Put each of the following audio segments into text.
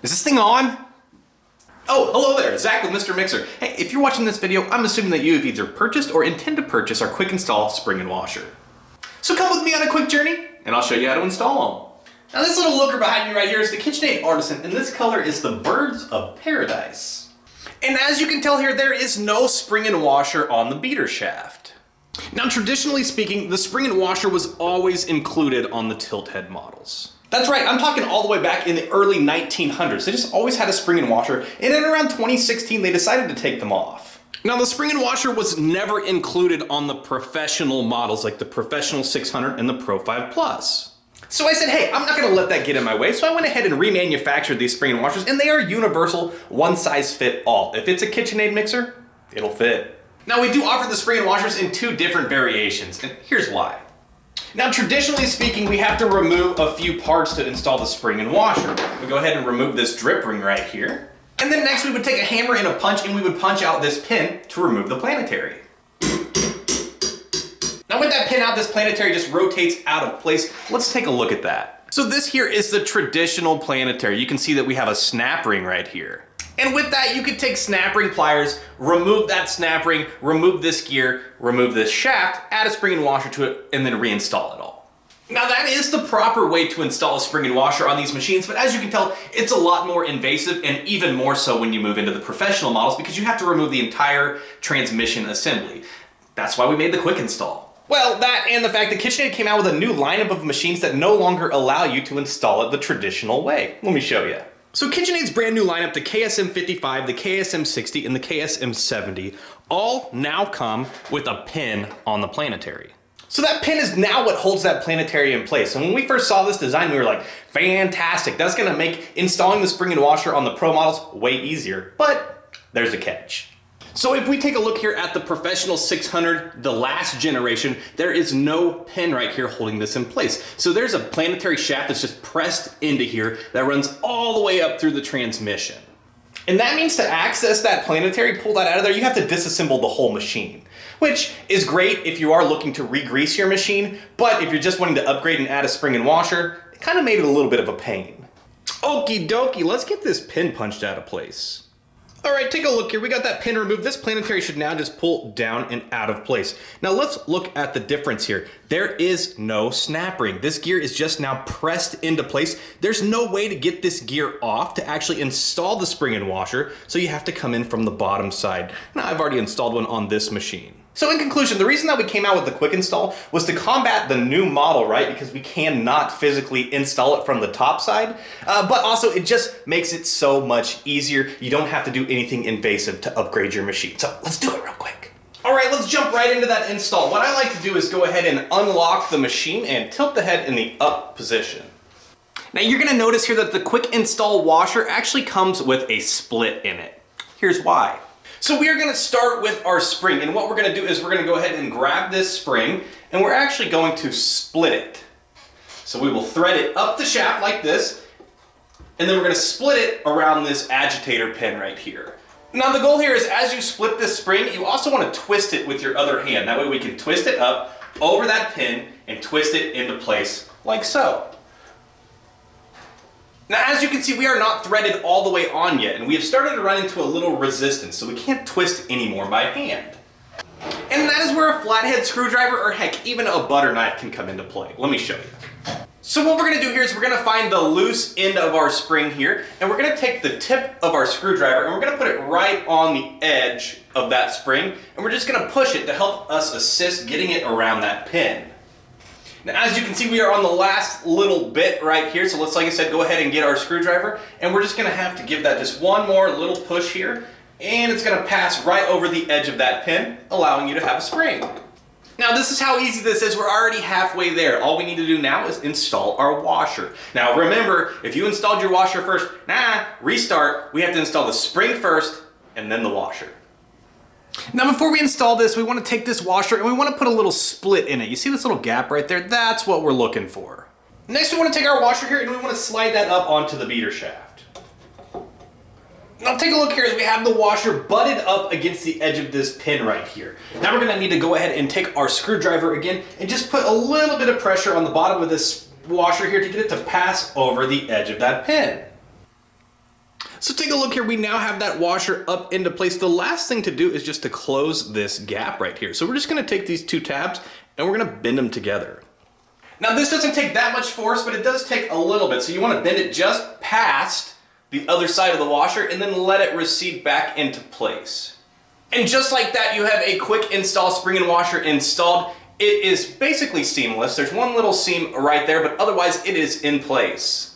Is this thing on? Oh, hello there, Zach with Mr. Mixer. Hey, if you're watching this video, I'm assuming that you have either purchased or intend to purchase our quick install spring and washer. So come with me on a quick journey, and I'll show you how to install them. Now this little looker behind me right here is the KitchenAid Artisan, and this color is the Birds of Paradise. And as you can tell here, there is no spring and washer on the beater shaft. Now traditionally speaking, the spring and washer was always included on the tilt head models. That's right, I'm talking all the way back in the early 1900s. They just always had a spring and washer, and in around 2016 they decided to take them off. Now the spring and washer was never included on the professional models like the Professional 600 and the Pro 5 Plus. So I said, hey, I'm not gonna let that get in my way, so I went ahead and remanufactured these spring and washers, and they are universal, one size fit all. If it's a KitchenAid mixer, it'll fit. Now we do offer the spring and washers in two different variations, and here's why. Now traditionally speaking, we have to remove a few parts to install the spring and washer. We go ahead and remove this drip ring right here. And then next we would take a hammer and a punch and we would punch out this pin to remove the planetary. Now with that pin out, this planetary just rotates out of place. Let's take a look at that. So this here is the traditional planetary. You can see that we have a snap ring right here. And with that, you could take snap ring pliers, remove that snap ring, remove this gear, remove this shaft, add a spring and washer to it, and then reinstall it all. Now that is the proper way to install a spring and washer on these machines, but as you can tell, it's a lot more invasive, and even more so when you move into the professional models because you have to remove the entire transmission assembly. That's why we made the quick install. Well, that and the fact that KitchenAid came out with a new lineup of machines that no longer allow you to install it the traditional way. Let me show you. So KitchenAid's brand new lineup, the KSM55, the KSM60, and the KSM70, all now come with a pin on the planetary. So that pin is now what holds that planetary in place. And when we first saw this design, we were like, fantastic, that's gonna make installing the spring and washer on the Pro models way easier. But there's a catch. So if we take a look here at the Professional 600, the last generation, there is no pin right here holding this in place. So there's a planetary shaft that's just pressed into here that runs all the way up through the transmission. And that means to access that planetary, pull that out of there, you have to disassemble the whole machine, which is great if you are looking to re-grease your machine, but if you're just wanting to upgrade and add a spring and washer, it kind of made it a little bit of a pain. Okie dokie, let's get this pin punched out of place. All right, take a look here. We got that pin removed. This planetary should now just pull down and out of place. Now let's look at the difference here. There is no snap ring. This gear is just now pressed into place. There's no way to get this gear off to actually install the spring and washer, so you have to come in from the bottom side. Now I've already installed one on this machine. So in conclusion, the reason that we came out with the quick install was to combat the new model, right? Because we cannot physically install it from the top side, but also it just makes it so much easier. You don't have to do anything invasive to upgrade your machine. So let's do it real quick. All right, let's jump right into that install. What I like to do is go ahead and unlock the machine and tilt the head in the up position. Now you're gonna notice here that the quick install washer actually comes with a split in it. Here's why. So we are gonna start with our spring, and what we're gonna do is we're gonna go ahead and grab this spring, and we're actually going to split it. So we will thread it up the shaft like this, and then we're gonna split it around this agitator pin right here. Now the goal here is as you split this spring, you also wanna twist it with your other hand. That way we can twist it up over that pin and twist it into place like so. Now, as you can see, we are not threaded all the way on yet, and we have started to run into a little resistance, so we can't twist anymore by hand. And that is where a flathead screwdriver, or heck, even a butter knife can come into play. Let me show you. So what we're gonna do here is we're gonna find the loose end of our spring here, and we're gonna take the tip of our screwdriver, and we're gonna put it right on the edge of that spring, and we're just gonna push it to help us assist getting it around that pin. Now, as you can see, we are on the last little bit right here, so let's, like I said, go ahead and get our screwdriver, and we're just gonna have to give that just one more little push here, and it's gonna pass right over the edge of that pin, allowing you to have a spring. Now, this is how easy this is. We're already halfway there. All we need to do now is install our washer. Now, remember, if you installed your washer first, restart. We have to install the spring first, and then the washer. Now before we install this, we want to take this washer and we want to put a little split in it. You see this little gap right there? That's what we're looking for. Next we want to take our washer here and we want to slide that up onto the beater shaft. Now take a look here as we have the washer butted up against the edge of this pin right here. Now we're going to need to go ahead and take our screwdriver again and just put a little bit of pressure on the bottom of this washer here to get it to pass over the edge of that pin. So take a look here, we now have that washer up into place. The last thing to do is just to close this gap right here. So we're just gonna take these two tabs and we're gonna bend them together. Now this doesn't take that much force, but it does take a little bit. So you wanna bend it just past the other side of the washer and then let it recede back into place. And just like that, you have a quick install spring and washer installed. It is basically seamless. There's one little seam right there, but otherwise it is in place.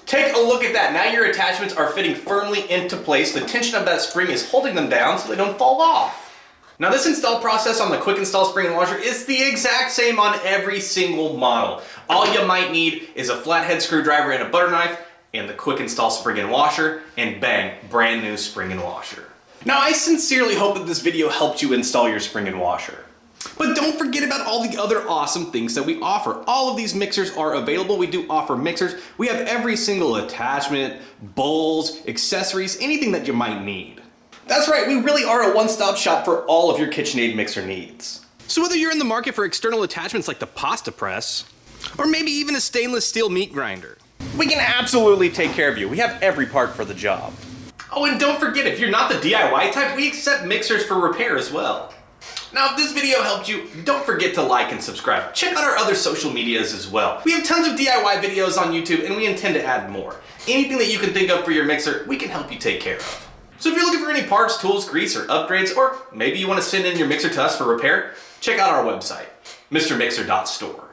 Take a look at that. Now your attachments are fitting firmly into place. The tension of that spring is holding them down so they don't fall off. Now this install process on the quick install spring and washer is the exact same on every single model. All you might need is a flathead screwdriver and a butter knife and the quick install spring and washer, and bang, brand new spring and washer. Now I sincerely hope that this video helped you install your spring and washer. But don't forget about all the other awesome things that we offer. All of these mixers are available. We do offer mixers. We have every single attachment, bowls, accessories, anything that you might need. That's right, we really are a one-stop shop for all of your KitchenAid mixer needs. So whether you're in the market for external attachments like the pasta press, or maybe even a stainless steel meat grinder, we can absolutely take care of you. We have every part for the job. Oh, and don't forget, if you're not the DIY type, we accept mixers for repair as well. Now, if this video helped you, don't forget to like and subscribe. Check out our other social medias as well. We have tons of DIY videos on YouTube, and we intend to add more. Anything that you can think of for your mixer, we can help you take care of. So if you're looking for any parts, tools, grease, or upgrades, or maybe you want to send in your mixer to us for repair, check out our website, mrmixer.store.